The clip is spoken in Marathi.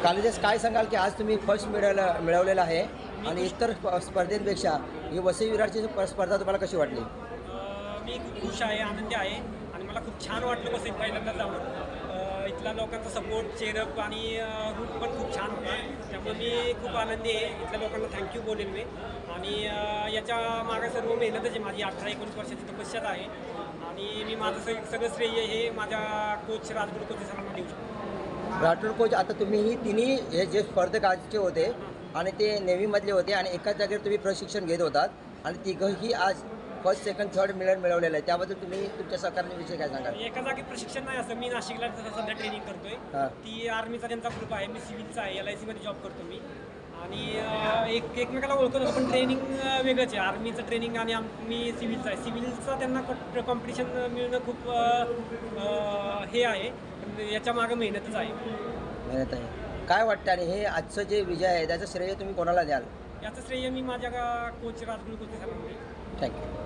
कॉलेजेस काय सांगाल की आज तुम्ही फर्स्ट मिळवलेलं आहे आणि इतर स्पर्धेपेक्षा ही वसई विरारची स्पर्धा तुम्हाला कशी वाटली? मी खूप खुश आहे, आनंदी आहे आणि मला खूप छान वाटलं वसईत पहिल्यांदा जाऊन. इथल्या लोकांचा सपोर्ट, चेअरअप आणि रूट पण खूप छान होता. त्यामुळे मी खूप आनंदी आहे. इथल्या लोकांना थँक्यू बोलेल मी. आणि याच्या मागे सर्व मेहनतच आहे माझी. 18-19 वर्षाची तपस्याच आहे आणि मी माझं सगळं श्रेय हे माझ्या कोच राजगुरू कोच सरांना देऊ शकतो. राठोड कोच, आता तुम्ही ही तिन्ही हे जे स्पर्धक आजचे होते आणि ते नेव्हीमधले होते आणि एकाच जागेवर तुम्ही प्रशिक्षण घेत होतात आणि तिघंही आज फर्स्ट सेकंड थर्ड मिळवलेलं आहे, त्याबद्दल तुम्ही तुमच्या सहकार्याविषयी काय सांगाल? एका जागी प्रशिक्षण नाही असं. मी नाशिकला सध्या ट्रेनिंग करतोय. हां. ती आर्मीचा त्यांचा ग्रुप आहे. मी सिव्हिलचा आहे. LIC मध्ये जॉब करतो मी. आणि एकमेकाला ओळखत होतो, पण ट्रेनिंग वेगळंच आहे. आर्मीचं ट्रेनिंग आणि मी सिव्हिलचा आहे. सिव्हिलचा त्यांना कॉम्पिटिशन मिळणं खूप हे आहे. पण याच्या मागं मेहनतच आहे. मेहनत आहे. काय वाटतं आणि हे आजचं जे विजय आहे त्याचं श्रेय तुम्ही कोणाला द्याल? याचं श्रेय मी माझ्या कोच राजगुरू कोच सरांना देईन. थँक्यू.